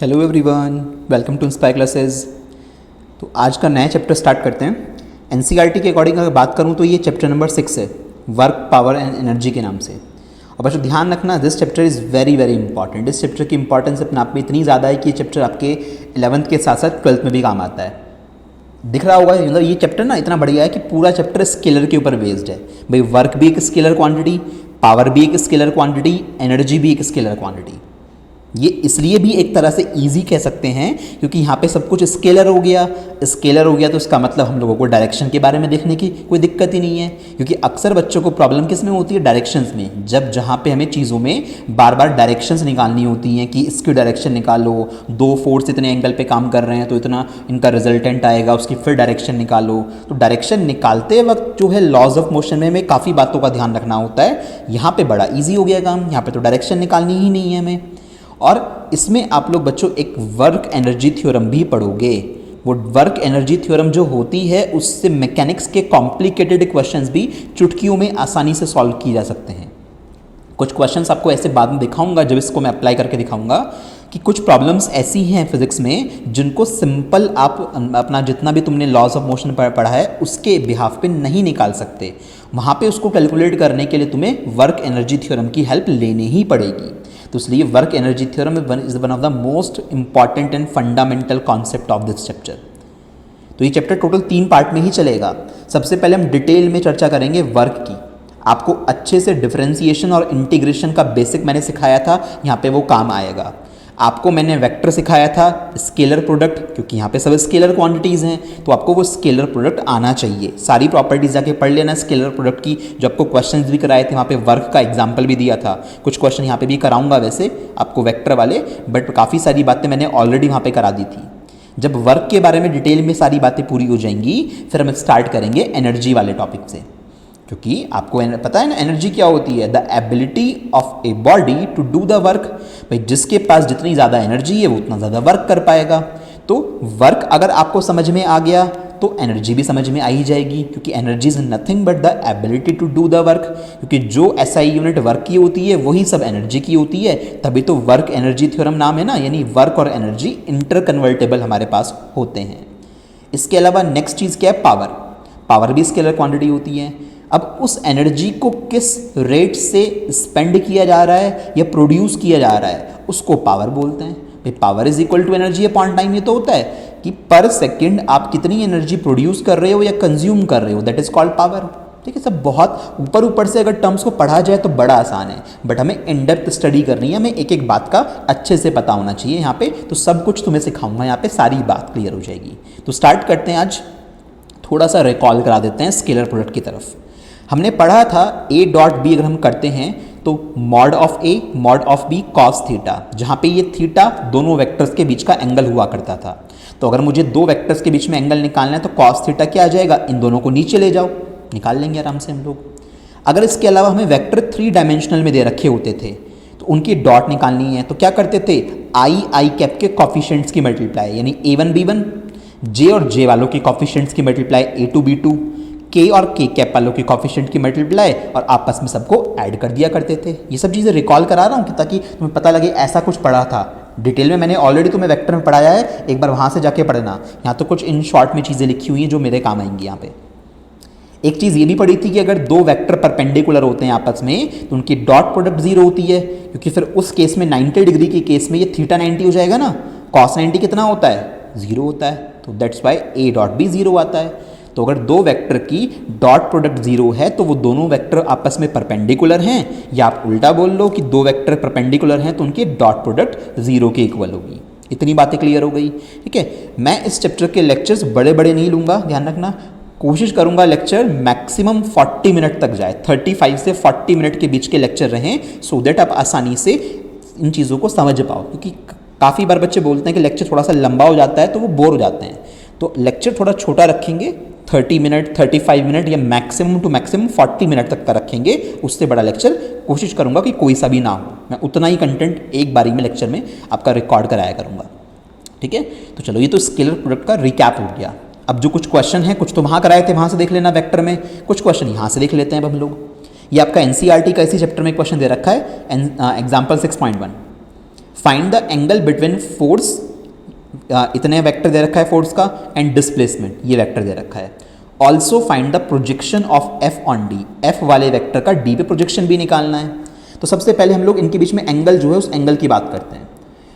Hello everyone, welcome to inspire classes. तो आज का नया चैप्टर स्टार्ट करते हैं। एनसीईआरटी के अकॉर्डिंग अगर बात करूं तो ये चैप्टर नंबर 6 है, वर्क, पावर एंड एनर्जी के नाम से। और बच्चों ध्यान रखना, this chapter is very very important. इस चैप्टर की इंपॉर्टेंस अपने आप में इतनी ज़्यादा है कि ये चैप्टर आपके 11th के साथ साथ 12th में भी काम आता है। दिख रहा होगा मतलब ये चैप्टर ना इतना बढ़िया है कि पूरा चैप्टर स्केलर के ऊपर बेस्ड है। भाई वर्क भी एक स्केलर क्वांटिटी, पावर भी एक स्केलर क्वांटिटी, एनर्जी भी एक स्केलर क्वांटिटी। ये इसलिए भी एक तरह से इजी कह सकते हैं क्योंकि यहाँ पे सब कुछ स्केलर हो गया। स्केलर हो गया तो इसका मतलब हम लोगों को डायरेक्शन के बारे में देखने की कोई दिक्कत ही नहीं है, क्योंकि अक्सर बच्चों को प्रॉब्लम किस में होती है? डायरेक्शंस में। जहाँ पे हमें चीज़ों में बार बार डायरेक्शंस निकालनी होती हैं कि इसकी डायरेक्शन निकालो, दो फोर्स इतने एंगल पे काम कर रहे हैं तो इतना इनका रिजल्टेंट आएगा, उसकी फिर डायरेक्शन निकालो। तो डायरेक्शन निकालते वक्त जो है लॉज ऑफ मोशन में हमें काफ़ी बातों का ध्यान रखना होता है। यहाँ पर बड़ा ईजी हो गया काम, यहाँ पर तो डायरेक्शन निकालनी ही नहीं है हमें। और इसमें आप लोग बच्चों एक वर्क एनर्जी थ्योरम भी पढ़ोगे। वो वर्क एनर्जी थ्योरम जो होती है उससे मैकेनिक्स के कॉम्प्लिकेटेड क्वेश्चंस भी चुटकियों में आसानी से सॉल्व किए जा सकते हैं। कुछ क्वेश्चंस आपको ऐसे बाद में दिखाऊंगा जब इसको मैं अप्लाई करके दिखाऊंगा कि कुछ प्रॉब्लम्स ऐसी हैं फिजिक्स में जिनको सिंपल आप अपना जितना भी तुमने लॉज ऑफ मोशन पढ़ा है उसके बिहाफ पे नहीं निकाल सकते। वहाँ पे उसको कैलकुलेट करने के लिए तुम्हें वर्क एनर्जी थ्योरम की हेल्प लेनी ही पड़ेगी। तो इसलिए work energy theorem is one of the most important and fundamental concept of this chapter. तो ये चैप्टर टोटल 3 पार्ट में ही चलेगा। सबसे पहले हम डिटेल में चर्चा करेंगे वर्क की। आपको अच्छे से डिफरेंशिएशन और इंटीग्रेशन का बेसिक मैंने सिखाया था, यहाँ पे वो काम आएगा। आपको मैंने वेक्टर सिखाया था, स्केलर प्रोडक्ट, क्योंकि यहाँ पे सब स्केलर क्वांटिटीज़ हैं तो आपको वो स्केलर प्रोडक्ट आना चाहिए। सारी प्रॉपर्टीज जाके पढ़ लेना स्केलर प्रोडक्ट की। जो आपको क्वेश्चंस भी कराए थे वहाँ पे वर्क का एग्जांपल भी दिया था। कुछ क्वेश्चन यहाँ पे भी कराऊंगा वैसे आपको वेक्टर वाले, बट काफ़ी सारी बातें मैंने ऑलरेडी वहाँ पे करा दी थी। जब वर्क के बारे में डिटेल में सारी बातें पूरी हो जाएंगी फिर हम स्टार्ट करेंगे एनर्जी वाले टॉपिक से, क्योंकि आपको पता है ना एनर्जी क्या होती है? The ability of a body to do the work. भाई जिसके पास जितनी ज़्यादा एनर्जी है वो उतना ज़्यादा वर्क कर पाएगा। तो वर्क अगर आपको समझ में आ गया तो एनर्जी भी समझ में आ ही जाएगी, क्योंकि energy is nothing but the ability to do the work. क्योंकि जो एसआई यूनिट वर्क की होती है वही सब एनर्जी की होती है, तभी तो वर्क एनर्जी थ्योरम नाम है ना। यानी वर्क और एनर्जी इंटर कन्वर्टेबल हमारे पास होते हैं। इसके अलावा नेक्स्ट चीज़ क्या है? पावर। पावर भी स्केलर क्वांटिटी होती है। अब उस एनर्जी को किस रेट से स्पेंड किया जा रहा है या प्रोड्यूस किया जा रहा है उसको पावर बोलते हैं। भाई power is equal to energy upon time. ये तो होता है कि पर सेकंड आप कितनी एनर्जी प्रोड्यूस कर रहे हो या कंज्यूम कर रहे हो, दैट इज कॉल्ड पावर। ठीक है, सब बहुत ऊपर से अगर टर्म्स को पढ़ा जाए तो बड़ा आसान है, बट हमें इन डेप्थ स्टडी करनी है, हमें एक एक बात का अच्छे से पता होना चाहिए यहाँ पे। तो सब कुछ तुम्हें सिखाऊंगा, यहाँ पे सारी बात क्लियर हो जाएगी। तो स्टार्ट करते हैं। आज थोड़ा सा रिकॉल करा देते हैं स्केलर प्रोडक्ट की तरफ। हमने पढ़ा था ए डॉट बी अगर हम करते हैं तो mod of A mod of B cos theta, जहाँ पे ये थीटा दोनों वेक्टर्स के बीच का एंगल हुआ करता था। तो अगर मुझे दो वेक्टर्स के बीच में एंगल निकालना है तो कॉस थीटा क्या आ जाएगा? इन दोनों को नीचे ले जाओ, निकाल लेंगे आराम से हम लोग। अगर इसके अलावा हमें वेक्टर 3 डायमेंशनल में दे रखे होते थे तो उनकी डॉट निकालनी है तो क्या करते थे? आई कैप के कॉफिशिएंट्स की मल्टीप्लाई, यानी A1 B1, जे और जे वालों के कॉफिशिएंट्स की मल्टीप्लाई A2 B2, के और के कैप वालों की कॉफिशिएंट की मल्टीप्लाई, और आपस में सबको ऐड कर दिया करते थे। ये सब चीज़ें रिकॉल करा रहा हूँ ताकि तुम्हें पता लगे ऐसा कुछ पढ़ा था। डिटेल में मैंने ऑलरेडी तुम्हें वेक्टर में पढ़ाया है, एक बार वहाँ से जाके पढ़ना। यहाँ तो कुछ इन शॉर्ट में चीज़ें लिखी हुई हैं जो मेरे काम आएंगी। यहाँ पे एक चीज़ ये भी पढ़ी थी कि अगर दो वेक्टर परपेंडिकुलर होते हैं आपस में तो उनकी डॉट प्रोडक्ट 0 होती है, क्योंकि फिर उस केस में 90 डिग्री के केस में ये थीटा 90 हो जाएगा ना। कॉस 90 कितना होता है? 0 होता है। तो दैट्स वाई ए डॉट भी 0 आता है। तो अगर दो वेक्टर की डॉट प्रोडक्ट 0 है तो वो दोनों वेक्टर आपस में परपेंडिकुलर हैं, या आप उल्टा बोल लो कि दो वेक्टर परपेंडिकुलर हैं तो उनकी डॉट प्रोडक्ट 0 के इक्वल होगी। इतनी बातें क्लियर हो गई। ठीक है, मैं इस चैप्टर के लेक्चर्स बड़े बड़े नहीं लूँगा, ध्यान रखना। कोशिश करूँगा लेक्चर मैक्सिमम 40 मिनट तक जाए, 35 से 40 मिनट के बीच के लेक्चर रहें, सो दैट आप आसानी से इन चीज़ों को समझ पाओ। क्योंकि काफ़ी बार बच्चे बोलते हैं कि लेक्चर थोड़ा सा लंबा हो जाता है तो वो बोर हो जाते हैं। तो लेक्चर थोड़ा छोटा रखेंगे, 30 मिनट 35 मिनट या मैक्सिमम टू मैक्सिमम 40 मिनट तक का रखेंगे। उससे बड़ा लेक्चर कोशिश करूंगा कि कोई सा भी ना हो। मैं उतना ही कंटेंट एक बारी में लेक्चर में आपका रिकॉर्ड कराया करूंगा। ठीक है, तो चलो ये तो स्केलर प्रोडक्ट का रिकैप हो गया। अब जो कुछ क्वेश्चन है, कुछ तो वहाँ कराए थे, वहाँ से देख लेना वेक्टर में, कुछ क्वेश्चन यहाँ से देख लेते हैं अब हम लोग। ये आपका एनसीईआरटी का इसी चैप्टर में क्वेश्चन दे रखा है, example 6.1। Find the angle between force, इतने वेक्टर दे रखा है फोर्स का, एंड डिस्प्लेसमेंट, ये वेक्टर दे रखा है। Also find the projection of F on D, F वाले वेक्टर का डी पे प्रोजेक्शन भी निकालना है। तो सबसे पहले हम लोग इनके बीच में एंगल जो है उस एंगल की बात करते हैं।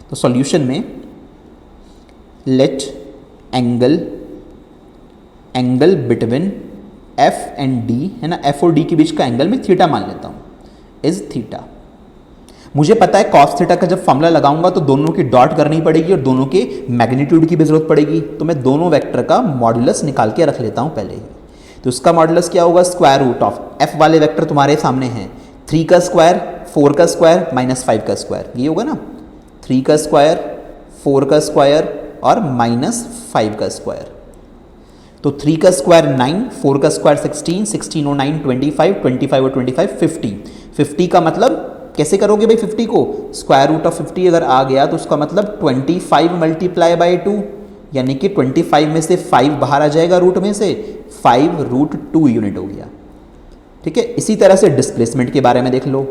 तो सॉल्यूशन में let angle between F and D, है ना, एफ और डी के बीच का एंगल मैं थीटा मान लेता हूँ, इज थीटा। मुझे पता है कॉस थीटा का जब फॉर्मूला लगाऊंगा तो दोनों की डॉट करनी पड़ेगी और दोनों के मैग्नीट्यूड की भी जरूरत पड़ेगी। तो मैं दोनों वेक्टर का मॉड्यूलस निकाल के रख लेता हूं पहले ही। तो इसका मॉड्यूलस क्या होगा, स्क्वायर रूट ऑफ एफ वाले वेक्टर तुम्हारे सामने हैं, 3 का स्क्वायर, 4 का स्क्वायर माइनस 5 का स्क्वायर, ये होगा ना, 3 का स्क्वायर, 4 का स्क्वायर और माइनस 5 का स्क्वायर। तो 3 का स्क्वायर 9, 4 का स्क्वायर 16, 16 और 9 25, 25 और 25 50। 50 का मतलब कैसे करोगे भाई 50 को, स्क्वायर रूट ऑफ 50 अगर आ गया तो उसका मतलब 25 मल्टीप्लाई बाई 2, यानी कि 25 में से 5 बाहर आ जाएगा रूट में से, 5 रूट 2 यूनिट हो गया। ठीक है, इसी तरह से डिस्प्लेसमेंट के बारे में देख लो।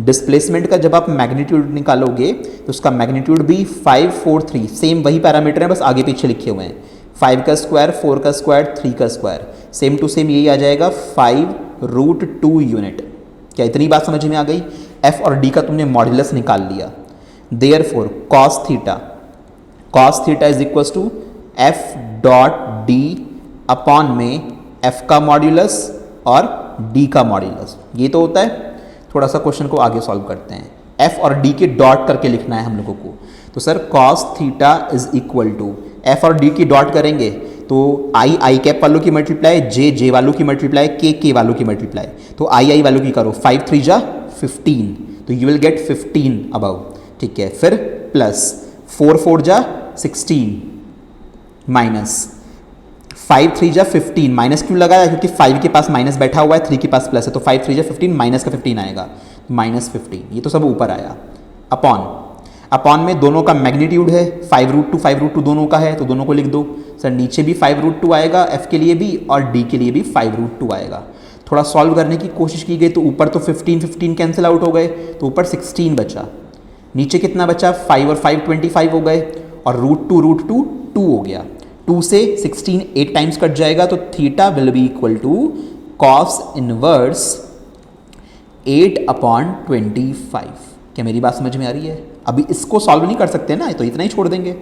डिस्प्लेसमेंट का जब आप मैग्नीट्यूड निकालोगे तो उसका मैग्नीट्यूड भी 5 4 3, सेम वही पैरामीटर है, बस आगे पीछे लिखे हुए हैं। 5 का स्क्वायर, 4 का स्क्वायर, 3 का स्क्वायर, सेम टू सेम यही आ जाएगा 5 रूट 2 यूनिट। क्या इतनी बात समझ में आ गई? एफ और डी का तुमने मॉड्यूलस निकाल लिया। Therefore cos theta is equal to F dot D upon में एफ का मॉड्यूलस और डी का मॉड्यूलस, ये तो होता है। थोड़ा सा क्वेश्चन को आगे सॉल्व करते हैं। एफ और डी के डॉट करके लिखना है हम लोगों को। तो sir cos theta is equal to, F और डी की डॉट करेंगे तो आई कैप वालों की मल्टीप्लाई, जे वालों की मल्टीप्लाई, के वालों की मल्टीप्लाई। तो आई वालों की करो, 5 3 जा 15, तो यू विल गेट 15 अबव। ठीक है, फिर प्लस 4 4 जा 16 माइनस 5 3 जा 15, माइनस क्यों लगाया, क्योंकि 5 के पास माइनस बैठा हुआ है, 3 के पास प्लस है, तो 5 3 जा 15, माइनस का 15 आएगा, माइनस 15, ये तो सब ऊपर आया। अपॉन में दोनों का मैग्नीट्यूड है, 5 रूट 2 दोनों का है, तो दोनों को लिख दो। सर नीचे भी 5 रूट 2 आएगा एफ के लिए भी, और डी के लिए भी 5 रूट 2 आएगा। थोड़ा सॉल्व करने की कोशिश की गई तो ऊपर तो 15 कैंसिल आउट हो गए, तो ऊपर 16 बचा, नीचे कितना बचा, 5 और 5 25 हो गए, और रूट टू 2 हो गया। 2 से 16 8 टाइम्स कट जाएगा, तो theta will be equal to cos inverse 8/25। क्या मेरी बात समझ में आ रही है? अभी इसको सॉल्व नहीं कर सकते ना, तो इतना ही छोड़ देंगे।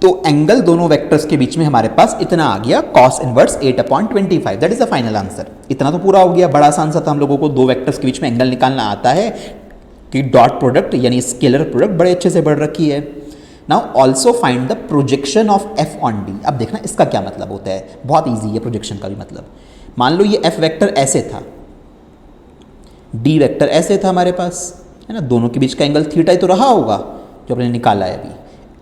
तो एंगल दोनों वेक्टर्स के बीच में हमारे पास इतना आ गया, cos inverse 8/25, that is the final answer. इतना तो पूरा हो गया, बड़ा सा आंसर था। हम लोगों को दो वेक्टर्स के बीच में एंगल निकालना आता है कि डॉट प्रोडक्ट यानी स्केलर प्रोडक्ट बड़े अच्छे से बढ़ रखी है। Now also find the projection of F on D. अब देखना इसका क्या मतलब होता है, बहुत ईजी है प्रोजेक्शन का भी मतलब। मान लो ये एफ वेक्टर ऐसे था, डी वेक्टर ऐसे था हमारे पास, है ना, दोनों के बीच का एंगल थीटा ही तो रहा होगा जो हमने निकाला है अभी।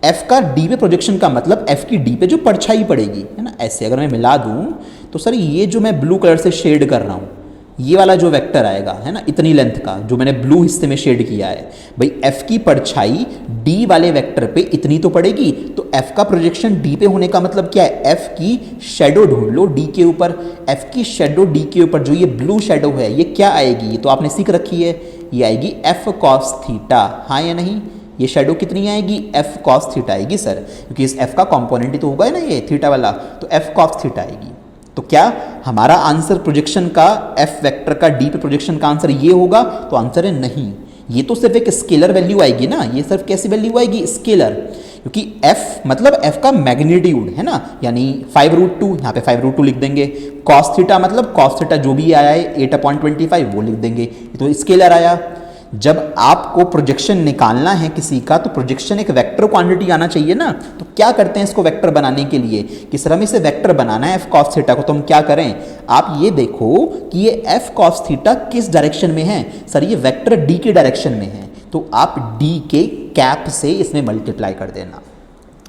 एफ का डी पे प्रोजेक्शन का मतलब एफ की डी पे जो परछाई पड़ेगी, है ना, ऐसे अगर मैं मिला दूं तो सर ये जो मैं ब्लू कलर से शेड कर रहा हूं, ये वाला जो वेक्टर आएगा, है ना, इतनी लेंथ का जो मैंने ब्लू हिस्से में शेड किया है, भाई एफ की परछाई डी वाले वेक्टर पे इतनी तो पड़ेगी। तो एफ का प्रोजेक्शन डी पे होने का मतलब क्या है, एफ की शेडो ढूंढ लो डी के ऊपर। एफ की शेडो डी के ऊपर जो ये ब्लू शेडो है, ये क्या आएगी, ये तो आपने सीख रखी है, ये आएगी एफ कॉस थीटा, हाँ या नहीं? ये शेडो कितनी आएगी, एफ कॉस थीटा आएगी सर, क्योंकि इस एफ का कंपोनेंट ही तो होगा ना ये थीटा वाला, तो एफ कॉस थीटा आएगी। तो क्या हमारा आंसर प्रोजेक्शन का एफ वेक्टर का डी पे प्रोजेक्शन का आंसर ये होगा? तो आंसर है नहीं, ये तो सिर्फ एक स्केलर वैल्यू आएगी ना, ये सिर्फ कैसी वैल्यू आएगी, स्केलर, क्योंकि f मतलब f का मैग्नीट्यूड है ना, यानी 5 रूट 2, यहाँ पे 5 रूट 2 लिख देंगे। कॉस थीटा मतलब कॉस थीटा जो भी आया है 8/25 वो लिख देंगे, तो स्केलर आया। जब आपको प्रोजेक्शन निकालना है किसी का, तो प्रोजेक्शन एक वेक्टर क्वांटिटी आना चाहिए ना। तो क्या करते हैं इसको वेक्टर बनाने के लिए, कि सर हमें इसे वेक्टर बनाना है एफ कॉस थीटा को, तो हम क्या करें, आप ये देखो कि ये एफ कॉस थीटा किस डायरेक्शन में है, सर ये वेक्टर डी के डायरेक्शन में है, तो आप डी के कैप से इसमें मल्टीप्लाई कर देना।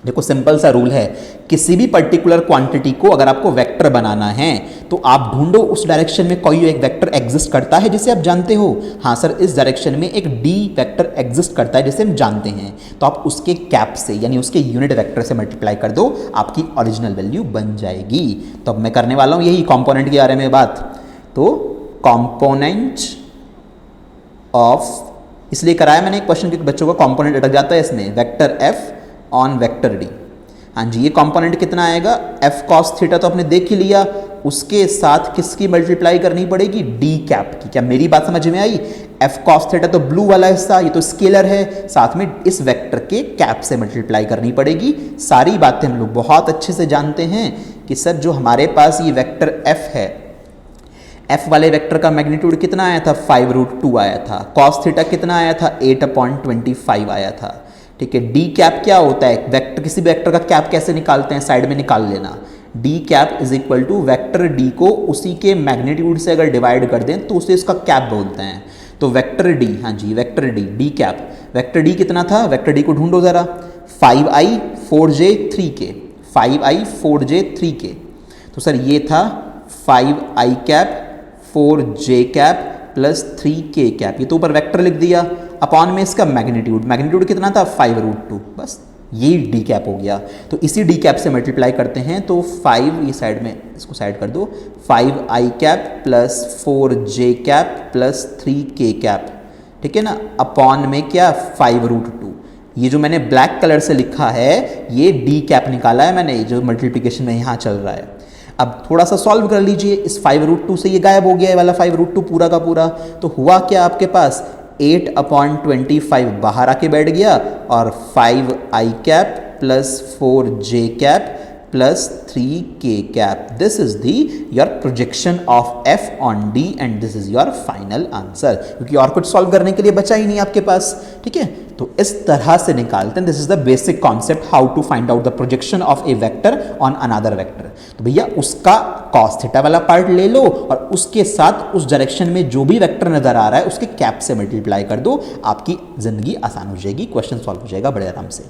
देखो सिंपल सा रूल है, किसी भी पर्टिकुलर क्वांटिटी को अगर आपको वेक्टर बनाना है तो आप ढूंढो उस डायरेक्शन में कोई एक वेक्टर एग्जिस्ट करता है जिसे आप जानते हो। हाँ सर, इस डायरेक्शन में एक डी वेक्टर एग्जिस्ट करता है जिसे हम जानते हैं, तो आप उसके कैप से यानी उसके यूनिट वेक्टर से मल्टीप्लाई कर दो, आपकी ओरिजिनल वैल्यू बन जाएगी। तो अब मैं करने वाला हूँ यही कॉम्पोनेंट के बारे में बात। तो कॉम्पोनेंट ऑफ इसलिए कराया मैंने एक क्वेश्चन, क्योंकि बच्चों का कंपोनेंट अटक जाता है इसमें, vector F on vector D. हाँ जी, ये कंपोनेंट कितना आएगा, एफ कॉस थीटा तो आपने देख ही लिया, उसके साथ किसकी मल्टीप्लाई करनी पड़ेगी, डी कैप की। क्या मेरी बात समझ में आई? एफ कॉस थीटा तो ब्लू वाला हिस्सा, ये तो स्केलर है, साथ में इस वेक्टर के कैप से मल्टीप्लाई करनी पड़ेगी। सारी बातें हम लोग बहुत अच्छे से जानते हैं कि सर जो हमारे पास ये वेक्टर एफ है, एफ वाले वेक्टर का मैग्नीट्यूड कितना आया था, 5√2 आया था। कॉस थीटा कितना आया था, 8/25 आया था। ठीक है, डी कैप क्या होता है, वेक्टर, किसी भी वेक्टर का कैप कैसे निकालते हैं, साइड में निकाल लेना। D cap is equal to vector D को उसी के मैग्नीट्यूड से अगर डिवाइड कर दें तो उसे इसका कैप बोलते हैं। तो वेक्टर डी, हाँ जी vector D, D cap, vector D कितना था, वेक्टर डी को ढूंढो जरा, 5i 4j 3k, 5i 4j 3k। तो सर ये था 5i cap 4j cap plus 3k cap, ये तो ऊपर वेक्टर लिख दिया, अपॉन में इसका मैग्नीट्यूड, मैग्नीट्यूड कितना था 5√2, बस ये डी कैप हो गया। तो इसी डी कैप से मल्टीप्लाई करते हैं तो 5, ये साइड में इसको साइड कर दो, 5i cap plus 4j cap plus 3k cap, ठीक है ना, अपॉन में क्या 5√2। ये जो मैंने ब्लैक कलर से लिखा है ये डी कैप निकाला है मैंने, जो मल्टीप्लिकेशन में यहाँ चल रहा है। अब थोड़ा सा सॉल्व कर लीजिए, इस 5√2 से ये गायब हो गया है वाला 5√2 पूरा का पूरा। तो हुआ क्या आपके पास, 8/25 बाहर आके बैठ गया और 5i cap plus 4j cap plus 3k cap. This is the your projection of f on d and this is your final answer, क्योंकि और कुछ सॉल्व करने के लिए बचा ही नहीं आपके पास। ठीक है, तो इस तरह से निकालते हैं। This is the basic concept how to find out the projection of a vector on another vector. तो भैया उसका कॉस थीटा वाला पार्ट ले लो और उसके साथ उस डायरेक्शन में जो भी वेक्टर नजर आ रहा है उसके कैप से मल्टीप्लाई कर दो, आपकी जिंदगी आसान हो जाएगी, क्वेश्चन सॉल्व हो जाएगा बड़े आराम से।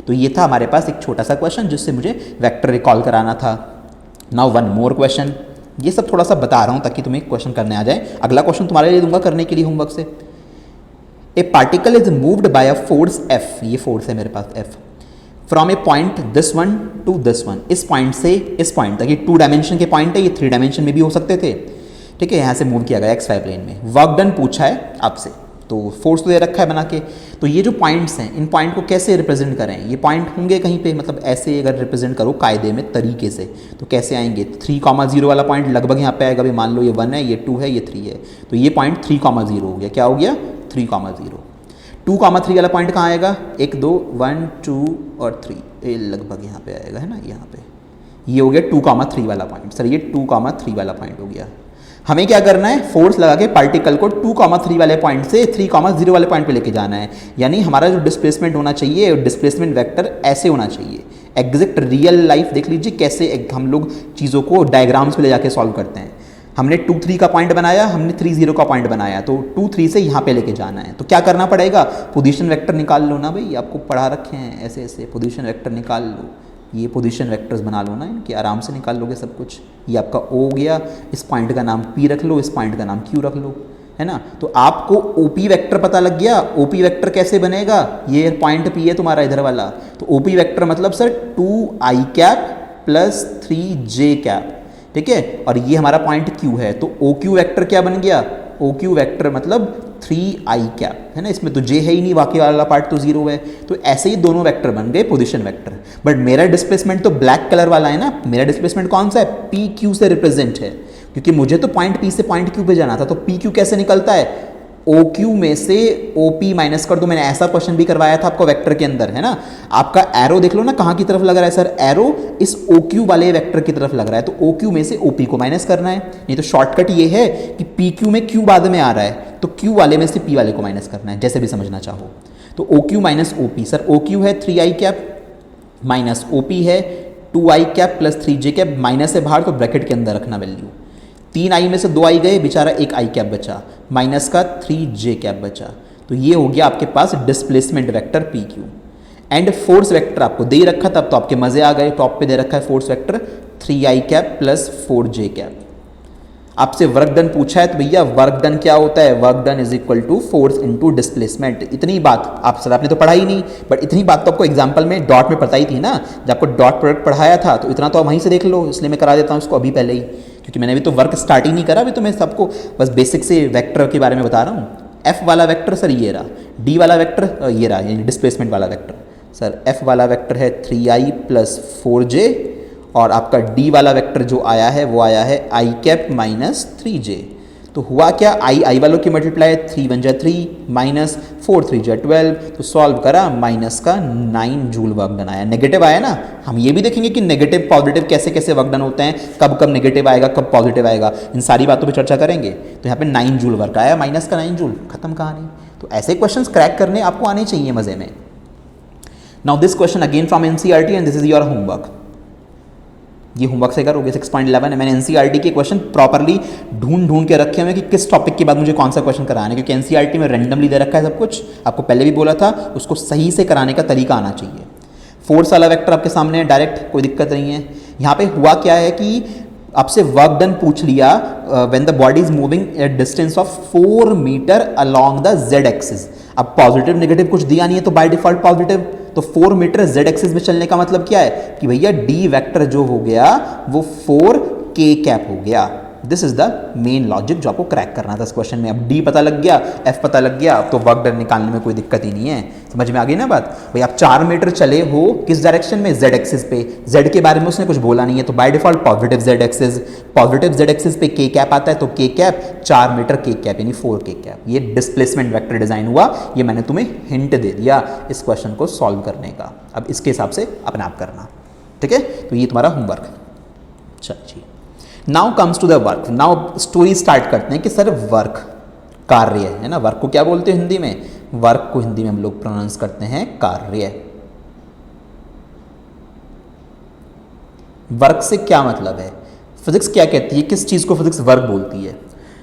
तो ये था हमारे पास एक छोटा सा क्वेश्चन जिससे मुझे वेक्टर रिकॉल कराना था। नाउ वन मोर क्वेश्चन, ये सब थोड़ा सा बता रहा हूँ ताकि तुम्हें क्वेश्चन करने आ जाए। अगला क्वेश्चन तुम्हारे लिए दूंगा करने के लिए होमवर्क से। A particle is moved by a force F, ये फोर्स है मेरे पास F, from a point this one to this one, इस पॉइंट से इस पॉइंट तक। ये 2 डायमेंशन के पॉइंट है, ये 3 डायमेंशन में भी हो सकते थे। ठीक है, यहाँ से मूव किया गया XY प्लेन में। वर्क डन पूछा है आपसे, तो फोर्स तो दे रखा है बना के। तो ये जो पॉइंट्स हैं इन पॉइंट को कैसे रिप्रेजेंट करें, ये पॉइंट होंगे कहीं पे, मतलब ऐसे अगर रिप्रेजेंट करो कायदे में तरीके से तो कैसे आएंगे। 3,0 वाला पॉइंट लगभग यहाँ पे आएगा, भी मान लो ये 1 है, ये 2 है, ये 3 है, तो ये पॉइंट 3,0 हो गया। क्या हो गया, 3,0। 2,3 वाला पॉइंट कहाँ आएगा, 1 2 1 2 और 3, ये लगभग यहाँ पे आएगा, है ना, यहाँ पे। ये हो गया 2,3 वाला पॉइंट। सर ये 2,3 वाला पॉइंट हो गया। हमें क्या करना है, फोर्स लगा के पार्टिकल को 2,3 वाले पॉइंट से 3,0 वाले पॉइंट पे लेके जाना है। यानी हमारा जो डिस्प्लेसमेंट होना चाहिए, डिस्प्लेसमेंट वेक्टर ऐसे होना चाहिए। एग्जैक्ट रियल लाइफ देख लीजिए कैसे हम लोग चीज़ों को डायग्राम्स पे ले जाके सॉल्व करते हैं। हमने 2,3 का पॉइंट बनाया, हमने 3,0 का पॉइंट बनाया, तो 2,3 से यहाँ पे लेके जाना है। तो क्या करना पड़ेगा, पोजीशन वेक्टर निकाल लो ना भाई, आपको पढ़ा रखे हैं ऐसे ऐसे, पोजीशन वेक्टर निकाल लो। ये पोजीशन वेक्टर्स बना लो ना, इनके आराम से निकाल लोगे सब कुछ। ये आपका O हो गया, इस पॉइंट का नाम P रख लो, इस पॉइंट का नाम Q रख लो, है ना। तो आपको OP वेक्टर पता लग गया। OP वेक्टर कैसे बनेगा, ये पॉइंट P है तुम्हारा इधर वाला, तो OP वेक्टर मतलब sir 2i cap plus 3j cap, ठीक है। और ये हमारा पॉइंट Q है, तो OQ वेक्टर क्या बन गया, OQ वेक्टर मतलब 3i कैप, है ना। इसमें तो j है ही नहीं, बाकी वाला पार्ट तो 0 है। तो ऐसे ही दोनों वेक्टर बन गए पोजीशन वेक्टर। बट मेरा डिस्प्लेसमेंट तो ब्लैक कलर वाला है ना, मेरा डिस्प्लेसमेंट कौन सा है, PQ से रिप्रेजेंट है, क्योंकि मुझे तो पॉइंट P से पॉइंट Q पे जाना था। तो PQ कैसे निकलता है, OQ में से OP माइनस कर दो। मैंने ऐसा क्वेश्चन भी करवाया था आपको वेक्टर के अंदर, है ना। आपका एरो देख लो ना कहाँ की तरफ लग रहा है, सर एरो इस OQ वाले वेक्टर की तरफ लग रहा है, तो OQ में से OP को माइनस करना है। नहीं तो शॉर्टकट ये है कि PQ में Q बाद में आ रहा है, तो Q वाले में से P वाले को माइनस करना है, जैसे भी समझना चाहो। तो OQ minus OP, sir OQ है 3i कैप माइनस OP है 2i cap plus 3j cap, minus है बाहर तो ब्रैकेट के अंदर रखना वैल्यू। 3i में से 2i गए, बेचारा 1i कैप बचा, माइनस का 3j कैप बचा। तो ये हो गया आपके पास displacement vector PQ। And force vector आपको दे रखा, तब तो आपके मजे आ गए। टॉप पे दे रखा है force vector 3i cap plus 4j cap. आपसे वर्क डन पूछा है, तो भैया वर्क डन क्या होता है, work done is equal to force into displacement. इतनी बात आप सर आपने तो पढ़ा ही नहीं, बट इतनी बात तो आपको एग्जांपल में डॉट में पता ही थी ना, जब आपको डॉट प्रोडक्ट पढ़ाया था, तो इतना तो आप वहीं से देख लो। इसलिए मैं करा देता हूँ इसको अभी पहले ही, क्योंकि मैंने अभी तो वर्क स्टार्ट ही नहीं करा, अभी तो मैं सबको बस बेसिक से वेक्टर के बारे में बता रहा हूँ। एफ वाला वेक्टर सर ये रहा, डी वाला वेक्टर ये रहा, यानी डिस्प्लेसमेंट वाला वेक्टर सर एफ वाला वेक्टर है 3i प्लस 4j, और आपका डी वाला वेक्टर जो आया है वो आया है i कैप माइनस 3j। तो हुआ क्या, आई वालों की मल्टीप्लाई 3 1 जा 3 माइनस 4 3 जा 12, तो सॉल्व करा माइनस का 9 जूल वर्क डन आया। नेगेटिव आया ना, हम ये भी देखेंगे कि नेगेटिव पॉजिटिव कैसे कैसे वर्क डन होते हैं, कब कब नेगेटिव आएगा कब पॉजिटिव आएगा, इन सारी बातों पे चर्चा करेंगे। तो यहाँ पे 9 जूल वर्क आया, माइनस का 9 जूल, खत्म कहानी। तो ऐसे क्वेश्चंस क्रैक करने आपको आने चाहिए मजे में। Now this question again from NCERT and this is your homework. ये होमवर्क से करोगे 6.11 है। मैंने एनसीईआरटी के क्वेश्चन प्रॉपरली ढूंढ के रखे हुए कि किस टॉपिक के बाद मुझे कौन सा क्वेश्चन कराना है, क्योंकि एनसीईआरटी में रैंडमली दे रखा है सब कुछ, आपको पहले भी बोला था, उसको सही से कराने का तरीका आना चाहिए। फोर्स वाला वेक्टर आपके सामने है डायरेक्ट, कोई दिक्कत नहीं है। यहाँ पे हुआ क्या है कि आपसे वर्क डन पूछ लिया when the body is moving at distance of 4 metre along the Z axis. अब पॉजिटिव नेगेटिव कुछ दिया नहीं है तो बाय डिफॉल्ट पॉजिटिव, तो 4 मीटर जेड एक्सिस में चलने का मतलब क्या है कि भैया डी वेक्टर जो हो गया वो 4 के कैप हो गया। This is the main logic जो आपको क्रैक करना था इस क्वेश्चन में। अब डी पता लग गया, एफ पता लग गया, अब तो वर्क डन निकालने में कोई दिक्कत ही नहीं है। समझ में आ गई ना बात भाई। आप 4 मीटर चले हो किस डायरेक्शन में, जेड एक्सिस पे, जेड के बारे में उसने कुछ बोला नहीं है, तो by default positive Z axis पे के कैप आता है, तो के कैप 4 मीटर के कैप यानी 4 के कैप। ये डिस्प्लेसमेंट वेक्टर डिजाइन हुआ, ये मैंने तुम्हें हिंट दे दिया इस क्वेश्चन को सॉल्व करने का। अब इसके हिसाब से अपने आप करना, ठीक है। तो ये तुम्हारा होमवर्क। चलिए now comes to the work. Now story start करते हैं कि सर वर्क कार्य है ना, वर्क को क्या बोलते हैं हिंदी में, वर्क को हिंदी में हम लोग प्रोनाउंस करते हैं कार्य। वर्क से क्या मतलब है, फिजिक्स क्या कहती है, किस चीज को फिजिक्स वर्क बोलती है।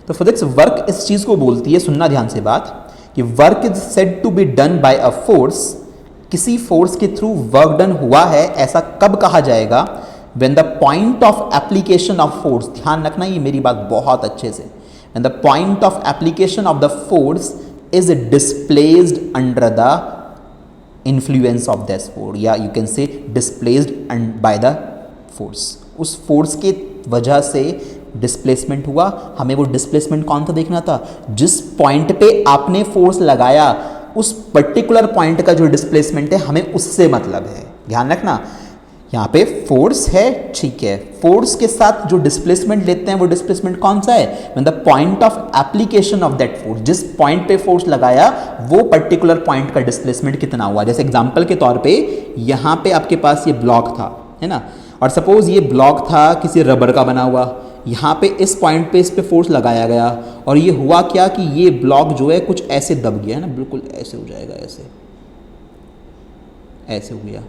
तो फिजिक्स वर्क इस चीज को बोलती है, सुनना ध्यान से बात, कि work is said to be done by a force, किसी फोर्स के थ्रू वर्क डन हुआ है ऐसा कब कहा जाएगा, when the point of application of force, ध्यान रखना ये मेरी बात बहुत अच्छे से, when the point of application of the force is displaced under the influence of this force, या you can say displaced by the force, उस फोर्स के वजह से डिस्प्लेसमेंट हुआ। हमें वो डिस्प्लेसमेंट कौन सा देखना था, जिस पॉइंट पे आपने फोर्स लगाया उस पर्टिकुलर पॉइंट का जो डिस्प्लेसमेंट है हमें उससे मतलब है। ध्यान रखना यहाँ पे फोर्स है, ठीक है, फोर्स के साथ जो डिस्प्लेसमेंट लेते हैं वो डिस्प्लेसमेंट कौन सा है, when the point of application of that force, जिस पॉइंट पे फोर्स लगाया वो पर्टिकुलर पॉइंट का डिस्प्लेसमेंट कितना हुआ। जैसे एग्जांपल के तौर पे यहाँ पे आपके पास ये ब्लॉक था, है ना, और सपोज ये ब्लॉक था किसी रबर का बना हुआ, यहाँ पे इस पॉइंट पे इस पे फोर्स लगाया गया और ये हुआ क्या कि ये ब्लॉक जो है कुछ ऐसे दब गया, है ना, बिल्कुल ऐसे हो जाएगा, ऐसे हो गया,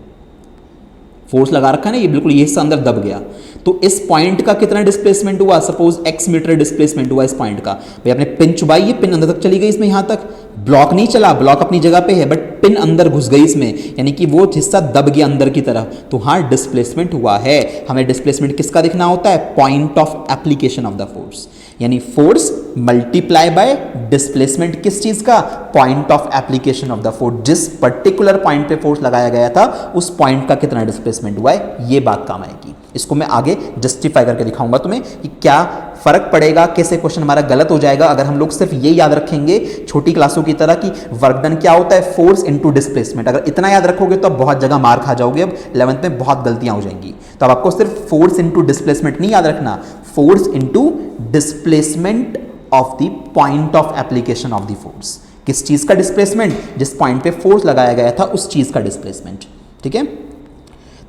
फोर्स लगा रखा है ना, ये बिल्कुल ये हिस्सा अंदर दब गया। तो इस पॉइंट का कितना डिस्प्लेसमेंट हुआ, सपोज x मीटर डिस्प्लेसमेंट हुआ इस पॉइंट का। भाई आपने पिन चुबाई, ये पिन अंदर तक चली गई इसमें, यहां तक ब्लॉक नहीं चला, ब्लॉक अपनी जगह पे है, बट पिन अंदर घुस गई इसमें, यानी कि वो हिस्सा दब गया अंदर की तरफ, तो हाँ डिस्प्लेसमेंट हुआ है। हमें डिस्प्लेसमेंट किसका दिखना होता है, point of application of the force, यानी फोर्स मल्टीप्लाई बाय डिस्प्लेसमेंट किस चीज का, point of application of the force, जिस पर्टिकुलर पॉइंट पे फोर्स लगाया गया था उस पॉइंट का कितना डिस्प्लेसमेंट हुआ है, ये बात काम आएगी। इसको मैं आगे जस्टिफाई करके दिखाऊंगा तुम्हें कि क्या फर्क पड़ेगा, कैसे क्वेश्चन हमारा गलत हो जाएगा अगर हम लोग सिर्फ ये याद रखेंगे छोटी क्लासों की तरह कि वर्क डन क्या होता है, फोर्स इनटू डिस्प्लेसमेंट। अगर इतना याद रखोगे तो अब बहुत जगह मार खा जाओगे, अब 11th में बहुत गलतियां हो जाएंगी। तो अब आपको सिर्फ फोर्स इनटू डिस्प्लेसमेंट नहीं याद रखना, force into displacement of the point of application of the force, किस चीज का डिस्प्लेसमेंट, जिस पॉइंट पे फोर्स लगाया गया था उस चीज का डिस्प्लेसमेंट, ठीक है।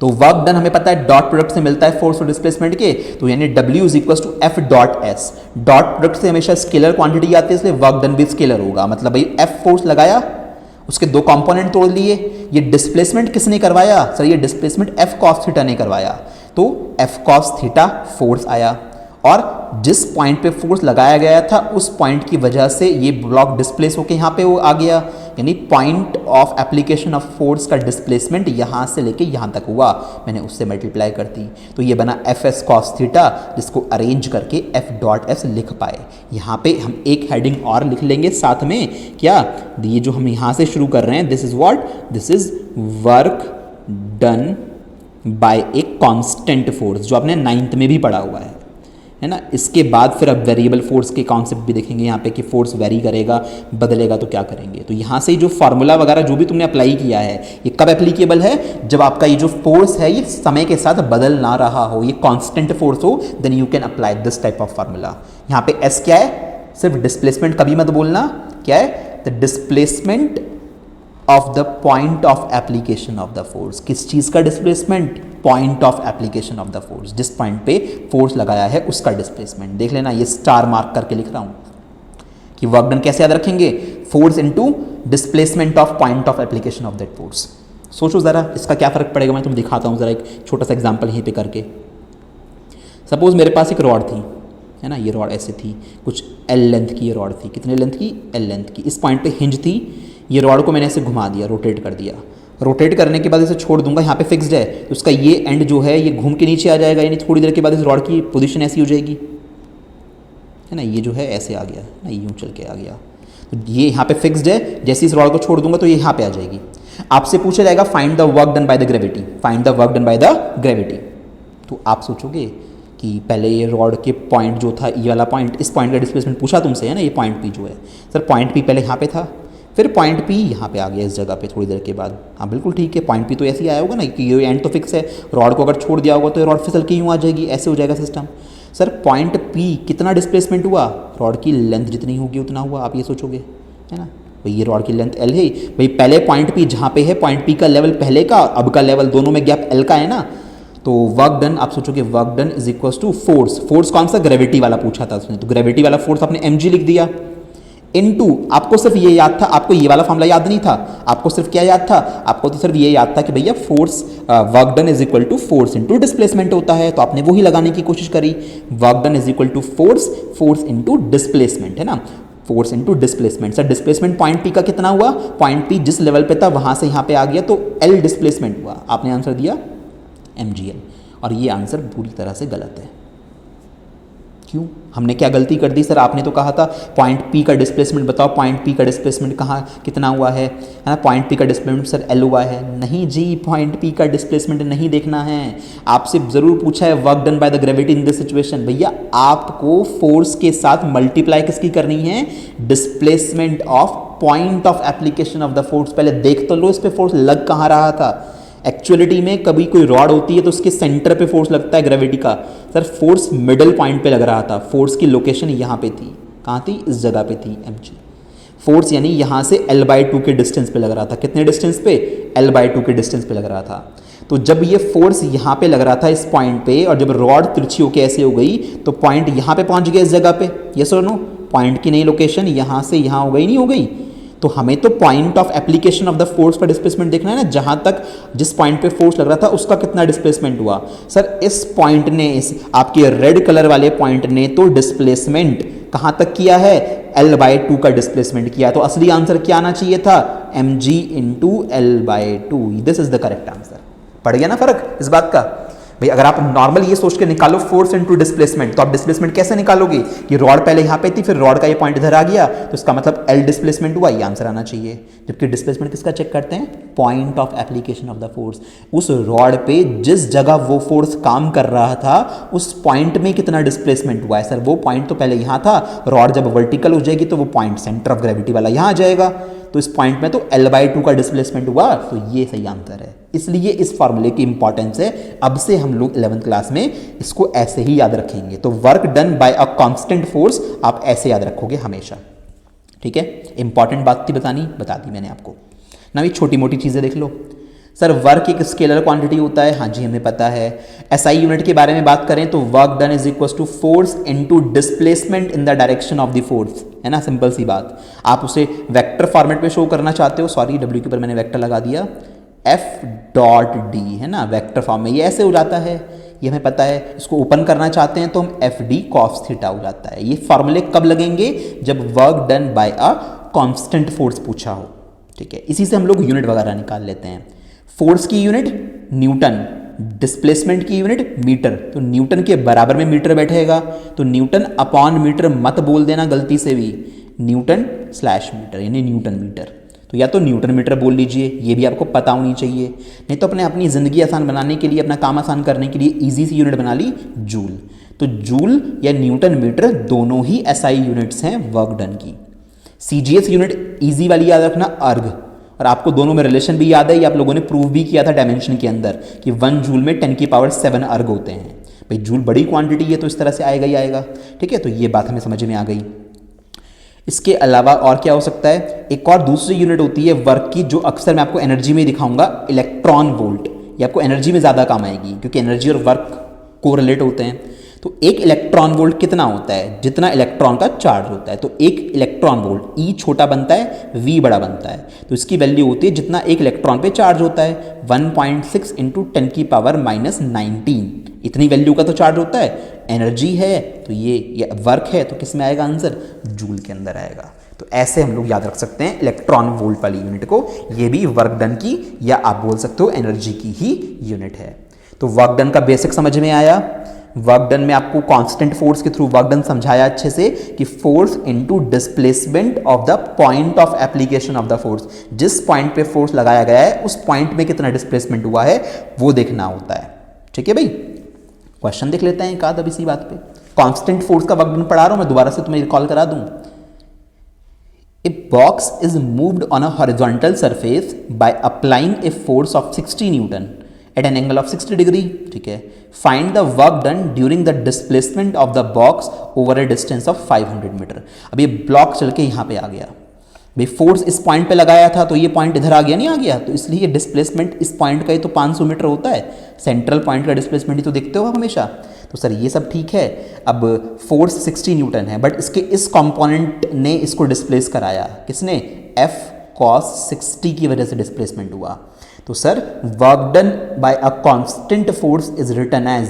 तो वर्क डन हमें पता है डॉट प्रोडक्ट से मिलता है फोर्स और डिस्प्लेसमेंट के, तो यानी W is equal to F dot S। Dot product से हमेशा स्केलर क्वांटिटी आती है, इसलिए वर्क डन भी स्केलर होगा। मतलब भाई F फोर्स लगाया, उसके दो कंपोनेंट तोड़ लिए, ये डिस्प्लेसमेंट किसने करवाया, सर ये डिस्प्लेसमेंट F cos थीटा ने करवाया, तो F cos थीटा फोर्स आया, और जिस पॉइंट पे फोर्स लगाया गया था उस पॉइंट की वजह से ये ब्लॉक डिस्प्लेस होके यहाँ पे वो आ गया, यानी point of application of force का डिस्प्लेसमेंट यहाँ से लेके यहाँ तक हुआ, मैंने उससे मल्टीप्लाई कर दी, तो ये बना एफ एस कॉस थीटा, जिसको अरेंज करके एफ डॉट एस लिख पाए। यहाँ पे हम एक हेडिंग और लिख लेंगे साथ में, क्या, ये जो हम यहाँ से शुरू कर रहे हैं, this is what, this is work done bye a constant force, जो आपने 9th में भी पढ़ा हुआ है है ना। इसके बाद फिर अब वेरिएबल फोर्स के कॉन्सेप्ट भी देखेंगे यहाँ पे कि फोर्स वेरी करेगा, बदलेगा तो क्या करेंगे। तो यहाँ से जो फार्मूला वगैरह जो भी तुमने अप्लाई किया है ये कब एप्लीकेबल है, जब आपका ये जो फोर्स है ये समय के साथ बदल ना रहा हो, ये कांस्टेंट फोर्स हो, then you can apply this type of formula. यहाँ पे एस क्या है, सिर्फ डिस्प्लेसमेंट कभी मत बोलना, क्या है, the displacement of the point of application of the force. किस चीज का displacement, point of application of the force, जिस पॉइंट पे फोर्स लगाया है उसका डिस्प्लेसमेंट। देख लेना, ये स्टार मार्क करके लिख रहा हूं कि वर्क डन कैसे याद रखेंगे, force into displacement of point of application of that force. सोचो जरा इसका क्या फर्क पड़ेगा, मैं तुम दिखाता हूं जरा एक छोटा सा एग्जांपल यहीं पे करके। सपोज मेरे पास एक रॉड थी, है ना, ये रॉड ऐसे थी, कुछ एल लेंथ की ये रॉड थी, कितने लेंथ की, एल लेंथ की। इस पॉइंट पे हिंज थी, ये रॉड को मैंने ऐसे घुमा दिया, रोटेट कर दिया। रोटेट करने के बाद इसे छोड़ दूंगा, यहाँ पे फिक्स्ड है, तो उसका ये एंड जो है ये घूम के नीचे आ जाएगा, यानी थोड़ी देर के बाद इस रॉड की पोजीशन ऐसी हो जाएगी, है ना, ये जो है ऐसे आ गया ना, यूँ चल के आ गया। तो ये यहाँ पे फिक्स्ड है, जैसे इस रॉड को छोड़ दूंगा तो ये यहाँ पे आ जाएगी। आपसे पूछा जाएगा find the work done by the gravity, find the work done by the gravity. तो आप सोचोगे कि पहले ये रॉड के पॉइंट जो था, ये वाला पॉइंट, इस पॉइंट का डिस्प्लेसमेंट पूछा तुमसे, है ना, ये पॉइंट पी जो है, सर पॉइंट पी पहले यहाँ पे था, फिर पॉइंट पी यहाँ पे आ गया इस जगह पे थोड़ी देर के बाद। हाँ बिल्कुल ठीक है, पॉइंट पी तो ऐसे ही आया होगा ना कि ये एंड तो फिक्स है, रॉड को अगर छोड़ दिया होगा तो ये रॉड फिसल के यूँ आ जाएगी, ऐसे हो जाएगा सिस्टम। सर पॉइंट पी कितना डिस्प्लेसमेंट हुआ, रॉड की लेंथ जितनी होगी उतना हुआ, आप ये सोचोगे, है ना। भाई ये रॉड की लेंथ एल है, भाई पहले पॉइंट पी जहाँ पे है, पॉइंट पी का लेवल पहले का, अब का लेवल, दोनों में गैप एल का है ना। तो वर्क डन, आप सोचोगे work done is equal to force, force कौन सा, ग्रेविटी वाला पूछा था उसने, तो ग्रेविटी वाला फोर्स आपने mg लिख दिया, इनटू आपको सिर्फ ये याद था, आपको ये वाला फॉर्मूला याद नहीं था, आपको सिर्फ क्या याद था, आपको तो सिर्फ ये याद था कि भैया force work done is equal to force into displacement होता है, तो आपने वही लगाने की कोशिश करी, work done is equal to force, force into displacement, है ना, force into displacement. Sir displacement point P का कितना हुआ, पॉइंट पी जिस लेवल पे था वहां से यहाँ पे आ गया, तो एल डिस्प्लेसमेंट हुआ, आपने आंसर दिया mgl, और ये आंसर पूरी तरह से गलत है। क्यों, हमने क्या गलती कर दी, सर आपने तो कहा था पॉइंट पी का डिस्प्लेसमेंट बताओ, पॉइंट पी का डिस्प्लेसमेंट कहाँ कितना हुआ है ना, पॉइंट पी का डिस्प्लेसमेंट सर एल हुआ है। नहीं जी, पॉइंट पी का डिस्प्लेसमेंट नहीं देखना है, आपसे ज़रूर पूछा है work done by the gravity in this situation. भैया आपको फोर्स के साथ मल्टीप्लाई किसकी करनी है, displacement of point of application of the force. पहले देख तो लो इस पर फोर्स लग कहाँ रहा था। एक्चुअलिटी में कभी कोई रॉड होती है तो उसके सेंटर पे फोर्स लगता है ग्रेविटी का, सर फोर्स मिडल पॉइंट पे लग रहा था, फोर्स की लोकेशन यहाँ पे थी, कहाँ थी, इस जगह पे थी mg। फोर्स यानी यहाँ से l/2 के डिस्टेंस पे लग रहा था, कितने डिस्टेंस पे, l/2 के डिस्टेंस पे लग रहा था। तो जब ये फोर्स यहाँ पे लग रहा था इस पॉइंट पे, और जब रॉड तिरछी होकर ऐसे हो गई तो पॉइंट यहाँ पे पहुँच गया इस जगह पे, यस और नो, पॉइंट की नई लोकेशन यहाँ से यहाँ हो गई, नहीं हो गई। तो हमें तो point of application of the force पर डिस्प्लेसमेंट देखना है ना, जहां तक जिस पॉइंट पे फोर्स लग रहा था उसका कितना डिस्प्लेसमेंट हुआ। सर इस पॉइंट ने, इस आपके रेड कलर वाले पॉइंट ने तो डिस्प्लेसमेंट कहां तक किया है, l/2 का डिस्प्लेसमेंट किया, तो असली आंसर क्या आना चाहिए था, mg into l/2। This is the correct answer. पड़ गया ना फर्क इस बात का। भाई अगर आप नॉर्मल ये सोच के निकालो फोर्स इनटू डिस्प्लेसमेंट, तो आप डिस्प्लेसमेंट कैसे निकालोगे कि रॉड पहले यहाँ पे थी, फिर रॉड का ये पॉइंट इधर आ गया, तो इसका मतलब एल डिस्प्लेसमेंट हुआ, ये आंसर आना चाहिए। जबकि डिस्प्लेसमेंट किसका चेक करते हैं, point of application of the force, उस रॉड पे जिस जगह वो फोर्स काम कर रहा था उस पॉइंट में कितना डिस्प्लेसमेंट हुआ है। सर वो पॉइंट तो पहले यहाँ था, रॉड जब वर्टिकल हो जाएगी तो वो पॉइंट सेंटर ऑफ ग्रेविटी वाला यहाँ आ जाएगा, तो इस पॉइंट में तो l/2 का डिस्प्लेसमेंट हुआ, तो ये सही आंसर है। इसलिए इस फॉर्मूले की इंपॉर्टेंस है, अब से हम लोग 11th क्लास में इसको ऐसे ही याद रखेंगे। तो work done by a constant force आप ऐसे याद रखोगे हमेशा, ठीक है। इंपॉर्टेंट बात थी बतानी, बता दी मैंने आपको ना। भी छोटी मोटी चीजें देख लो। सर वर्क एक स्केलर क्वांटिटी होता है, हाँ जी हमें पता है। SI यूनिट के बारे में बात करें तो work done is equal to force into displacement in the direction of the force, है ना, सिंपल सी बात। आप उसे वेक्टर फॉर्मेट में शो करना चाहते हो, सॉरी W के ऊपर मैंने वेक्टर लगा दिया, F.D, है ना, वेक्टर फॉर्म में ये ऐसे हो जाता है, ये हमें पता है। इसको ओपन करना चाहते हैं तो हम FD cos थीटा हो जाता है। ये फॉर्मूले कब लगेंगे, जब work done by a constant force पूछा हो, ठीक है। इसी से हम लोग यूनिट वगैरह निकाल लेते हैं। फोर्स की यूनिट न्यूटन, डिस्प्लेसमेंट की यूनिट मीटर, तो न्यूटन के बराबर में मीटर बैठेगा, तो न्यूटन अपॉन मीटर मत बोल देना गलती से भी, न्यूटन स्लैश मीटर यानी न्यूटन मीटर। तो या तो न्यूटन मीटर बोल लीजिए, ये भी आपको पता होनी चाहिए, नहीं तो अपनी ज़िंदगी आसान बनाने के लिए, अपना काम आसान करने के लिए ईजी सी यूनिट बना ली जूल। तो जूल या न्यूटन मीटर दोनों ही एसआई यूनिट्स हैं वर्क डन की। सीजीएस यूनिट इजी वाली याद रखना, अर्ग, और आपको दोनों में रिलेशन भी याद है, ये आप लोगों ने प्रूव भी किया था डायमेंशन के अंदर कि 1 जूल में 10⁷ अर्ग होते हैं। भाई जूल बड़ी क्वांटिटी है तो इस तरह से आएगा ही आएगा। ठीक है, तो ये बात हमें समझ में आ गई। इसके अलावा और क्या हो सकता है, एक और दूसरी यूनिट होती है वर्क की जो अक्सर मैं आपको एनर्जी में दिखाऊंगा, इलेक्ट्रॉन वोल्ट। ये आपको एनर्जी में ज़्यादा काम आएगी क्योंकि एनर्जी और वर्क को रिलेट होते हैं। तो एक इलेक्ट्रॉन वोल्ट कितना होता है, जितना इलेक्ट्रॉन का चार्ज होता है। तो एक इलेक्ट्रॉन वोल्ट ई छोटा बनता है, वी बड़ा बनता है, तो इसकी वैल्यू होती है जितना एक इलेक्ट्रॉन पे चार्ज होता है 1.6 × 10⁻⁻19। इतनी वैल्यू का तो चार्ज होता है। एनर्जी है तो ये वर्क है तो किस में आएगा आंसर, जूल के अंदर आएगा। तो ऐसे हम लोग याद रख सकते हैं इलेक्ट्रॉन वोल्ट वाली यूनिट को। ये भी वर्क डन की या आप बोल सकते हो एनर्जी की ही यूनिट है। तो वर्क डन का बेसिक समझ में आया। वर्क डन में आपको कांस्टेंट फोर्स के थ्रू वर्क डन समझाया अच्छे से कि force into displacement of the point of application of the force. जिस पॉइंट पे फोर्स लगाया गया है उस पॉइंट में कितना डिस्प्लेसमेंट हुआ है वो देखना होता है। ठीक है भाई, क्वेश्चन देख लेते हैं एक आध अब इसी बात पे। कांस्टेंट फोर्स का वर्क डन पढ़ा रहा हूं मैं, दोबारा से तुम्हें रिकॉल करा दूं। A box is moved on a horizontal surface by applying a force of 60 Newton at an angle of 60 degree. ठीक है, find the work done during the displacement of the box over a distance of 500 metre. अब ये block चल के यहाँ पे आ गया, भाई फोर्स इस पॉइंट पे लगाया था तो ये पॉइंट इधर आ गया, नहीं आ गया, तो इसलिए डिस्प्लेसमेंट इस पॉइंट का ही तो 500 मीटर होता है। सेंट्रल पॉइंट का डिस्प्लेसमेंट ही तो देखते हो आप हमेशा। तो सर ये सब ठीक है, अब फोर्स 60 न्यूटन है बट इसके इस कंपोनेंट ने इसको डिस्प्लेस कराया, किसने, F cos 60 की वजह से डिस्प्लेसमेंट हुआ। तो sir work done by a constant force is written as,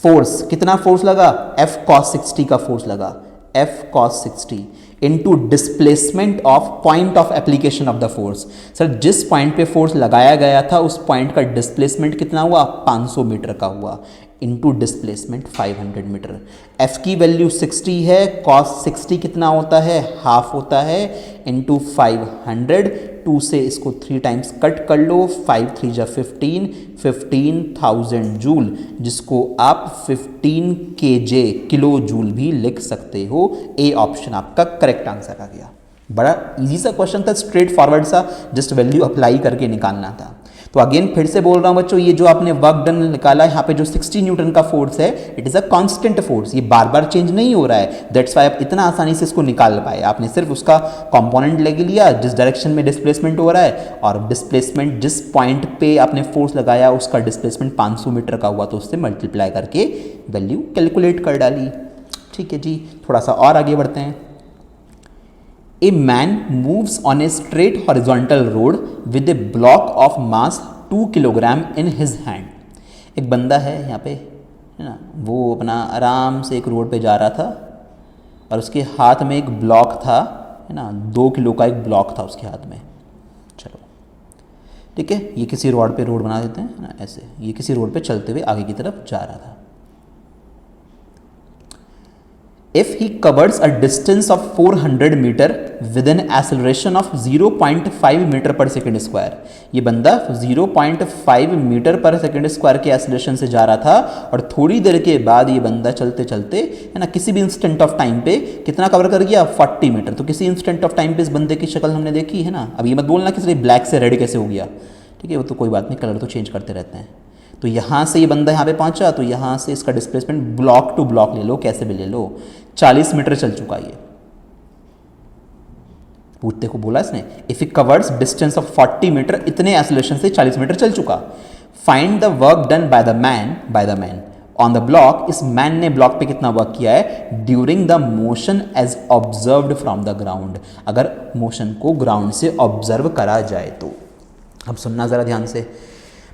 force कितना फोर्स लगा, F cos 60 का फोर्स लगा, F cos 60 into displacement of point of application of the force. Sir जिस पॉइंट पे फोर्स लगाया गया था उस पॉइंट का डिस्प्लेसमेंट कितना हुआ, 500 मीटर का हुआ, इनटू डिस्प्लेसमेंट 500 मीटर। F की वैल्यू 60 है, cos 60 कितना होता है, हाफ होता है, इनटू 500। 2 से इसको 3 टाइम्स कट कर लो, 5 3 जा 15, 15,000 जूल, जिसको आप 15 kJ किलो जूल भी लिख सकते हो। ए ऑप्शन आपका करेक्ट आंसर आ गया। बड़ा इजी सा क्वेश्चन था, स्ट्रेट फॉरवर्ड सा, जस्ट वैल्यू अप्लाई करके निकालना था। तो अगेन फिर से बोल रहा हूं बच्चों, ये जो आपने वर्क डन निकाला यहाँ पे जो 60 न्यूटन का फोर्स है, it is a constant force, ये बार बार चेंज नहीं हो रहा है। दैट्स वाई आप इतना आसानी से इसको निकाल पाए। आपने सिर्फ उसका कंपोनेंट ले लिया जिस डायरेक्शन में डिस्प्लेसमेंट हो रहा है, और डिस्प्लेसमेंट जिस पॉइंट पे आपने फोर्स लगाया उसका डिस्प्लेसमेंट 500 मीटर का हुआ, तो उससे मल्टीप्लाई करके वैल्यू कैलकुलेट कर डाली। ठीक है जी, थोड़ा सा और आगे बढ़ते हैं। A man moves on a straight horizontal road with a block of mass 2 kilogram in his hand। एक बंदा है यहाँ पे, है ना, वो अपना आराम से एक रोड पे जा रहा था और उसके हाथ में एक ब्लॉक था, है ना, 2 किलो का एक ब्लॉक था उसके हाथ में। चलो ठीक है, ये किसी रोड पे रोड बना देते हैं ना, ऐसे ये किसी रोड पे चलते हुए आगे की तरफ जा रहा था। If he covers a distance of 400 meter with an acceleration of 0.5 metre पर सेकेंड स्क्वायर, ये बंदा 0.5 मीटर पर सेकेंड स्क्वायर के एक्सेलरेशन से जा रहा था, और थोड़ी देर के बाद ये बंदा चलते चलते, है ना, किसी भी इंस्टेंट ऑफ टाइम पे कितना कवर कर गया, 40 मीटर। तो किसी इंस्टेंट ऑफ टाइम पे इस बंदे की शक्ल हमने देखी है ना। अब ये मत बोलना कि ब्लैक से रेड कैसे हो गया, ठीक है, वो तो कोई बात नहीं, कलर तो चेंज करते रहते हैं। तो यहाँ से ये बंदा यहाँ पे पहुँचा, तो यहाँ से इसका डिस्प्लेसमेंट ब्लॉक टू ब्लॉक ले लो, कैसे भी ले लो, 40 मीटर चल चुका ये। पूछते को बोला इसने, if it covers distance of 40 metre, इतने एक्सेलरेशन से 40 मीटर चल चुका। Find the work done by the man on the block. इस मैन ने ब्लॉक पे कितना वर्क किया है during the motion as observed from the ground, अगर मोशन को ग्राउंड से ऑब्जर्व करा जाए तो। अब सुनना जरा ध्यान से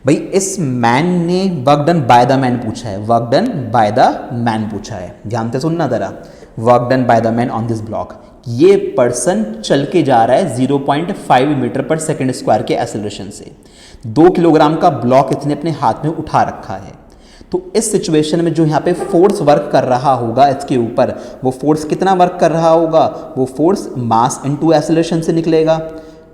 भाई, इस मैन ने work done by the man पूछा है, work done by the man पूछा है, ध्यान से सुनना जरा। Work done by the man on this block, ये पर्सन चल के जा रहा है 0.5 मीटर पर सेकेंड स्क्वायर के एक्सेलरेशन से, 2 किलोग्राम का ब्लॉक इसने अपने हाथ में उठा रखा है। तो इस सिचुएशन में जो यहाँ पे फोर्स वर्क कर रहा होगा इसके ऊपर, वो फोर्स कितना वर्क कर रहा होगा, वो फोर्स मास इनटू एक्सेलरेशन से निकलेगा।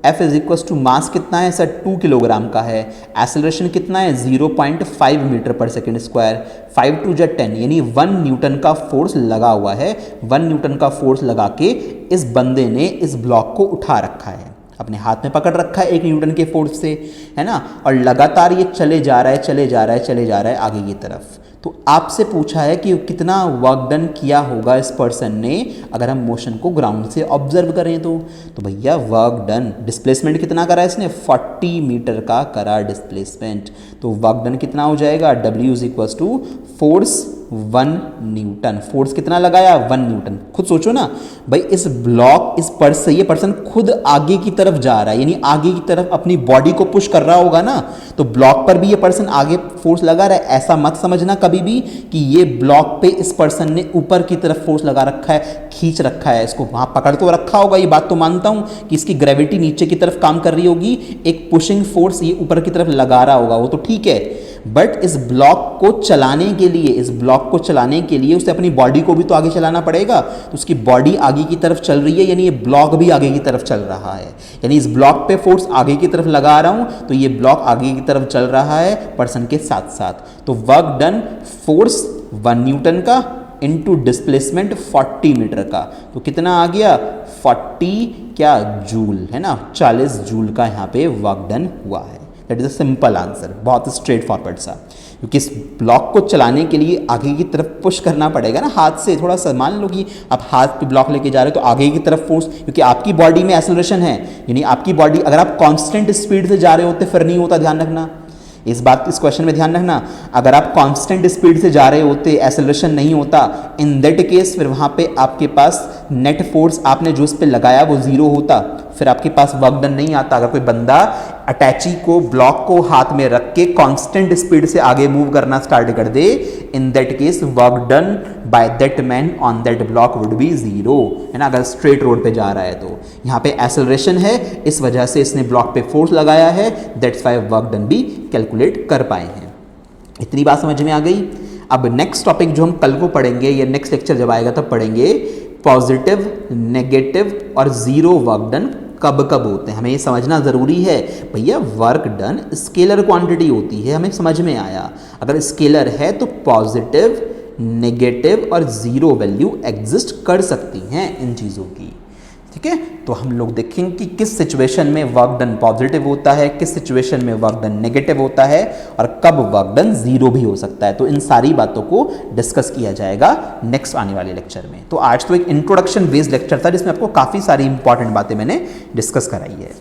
F is equal to mass कितना है सर 2 किलोग्राम का है, एक्सेलरेशन कितना है 0.5 मीटर पर सेकेंड स्क्वायर, 5 टू 10 यानी 1 न्यूटन का फोर्स लगा हुआ है। 1 न्यूटन का फोर्स लगा के इस बंदे ने इस ब्लॉक को उठा रखा है, अपने हाथ में पकड़ रखा है 1 न्यूटन के फोर्स से, है ना, और लगातार ये चले जा रहा है चले जा रहा है चले जा रहा है आगे की तरफ। तो आपसे पूछा है कि कितना वर्क डन किया होगा इस पर्सन ने अगर हम मोशन को ग्राउंड से ऑब्जर्व करें तो भैया वर्क डन, डिस्प्लेसमेंट कितना करा इसने 40 मीटर का करा डिस्प्लेसमेंट। तो वर्क डन कितना हो जाएगा W is equal to force 1 newton, force कितना लगाया 1 न्यूटन। खुद सोचो ना भाई, इस ब्लॉक इस पर्सन ये पर्सन खुद आगे की तरफ जा रहा है, यानी आगे की तरफ अपनी बॉडी को पुश कर रहा होगा ना, तो ब्लॉक पर भी ये पर्सन आगे फोर्स लगा रहा है। ऐसा मत समझना कभी भी कि ये ब्लॉक पे इस पर्सन ने ऊपर की तरफ फोर्स लगा रखा है, खींच रखा है इसको, वहां पकड़ तो रखा होगा, ये बात तो मानता हूं कि इसकी ग्रेविटी नीचे की तरफ काम कर रही होगी, एक पुशिंग फोर्स ये ऊपर की तरफ लगा रहा होगा, वो तो ठीक है। बट इस ब्लॉक को चलाने के लिए उसे अपनी बॉडी को भी तो आगे चलाना पड़ेगा, तो उसकी बॉडी आगे की तरफ चल रही है, यानी ये ब्लॉक भी आगे की तरफ चल रहा है, यानी इस ब्लॉक पे फोर्स आगे की तरफ लगा रहा हूं तो ये ब्लॉक आगे की तरफ चल रहा है पर्सन के साथ साथ। तो वर्क डन फोर्स 1 न्यूटन का इनटू डिस्प्लेसमेंट 40 मीटर का, तो कितना आ गया 40 क्या जूल, है ना, 40 जूल का यहाँ पे वर्क डन हुआ है। That is a simple answer, बहुत स्ट्रेट फॉरवर्ड सा, क्योंकि इस ब्लॉक को चलाने के लिए आगे की तरफ पुश करना पड़ेगा ना हाथ से। थोड़ा सा मान लो कि आप हाथ पे ब्लॉक लेके जा रहे हो तो आगे की तरफ फोर्स, क्योंकि आपकी बॉडी में एक्सेलरेशन है, यानी आपकी बॉडी अगर आप कांस्टेंट स्पीड से जा रहे होते फिर नहीं होता, ध्यान रखना इस बात, इस क्वेश्चन में ध्यान रखना। अगर आप कांस्टेंट स्पीड से जा रहे होते, एक्सेलरेशन नहीं होता, इन दैट केस फिर वहां पे आपके पास नेट फोर्स आपने जो इस पे लगाया वो 0 होता, फिर आपके पास वर्क डन नहीं आता। अगर कोई बंदा अटैची को ब्लॉक को हाथ में रख के कांस्टेंट स्पीड से आगे मूव करना स्टार्ट कर दे, in that case work done by that man on that block would be 0, है ना, अगर स्ट्रेट रोड पे जा रहा है तो। यहाँ पे एक्सेलरेशन है, इस वजह से इसने ब्लॉक पे फोर्स लगाया है, दैट्स व्हाई वर्क डन भी कैलकुलेट कर पाए हैं। इतनी बात समझ में आ गई। अब नेक्स्ट टॉपिक जो हम कल को पढ़ेंगे या नेक्स्ट लेक्चर जब आएगा तब पढ़ेंगे, पॉजिटिव, नेगेटिव और 0 वर्क डन कब कब होते हैं। हमें ये समझना ज़रूरी है भैया, वर्क डन स्केलर क्वांटिटी होती है, हमें समझ में आया। अगर स्केलर है तो पॉजिटिव, नेगेटिव और 0 वैल्यू एग्जिस्ट कर सकती हैं इन चीज़ों की, ठीक है। तो हम लोग देखेंगे कि किस सिचुएशन में वर्क डन पॉजिटिव होता है, किस सिचुएशन में वर्क डन नेगेटिव होता है और कब वर्क डन 0 भी हो सकता है। तो इन सारी बातों को डिस्कस किया जाएगा नेक्स्ट आने वाले लेक्चर में। तो आज तो एक इंट्रोडक्शन बेस्ड लेक्चर था जिसमें आपको काफ़ी सारी इंपॉर्टेंट बातें मैंने डिस्कस कराई है।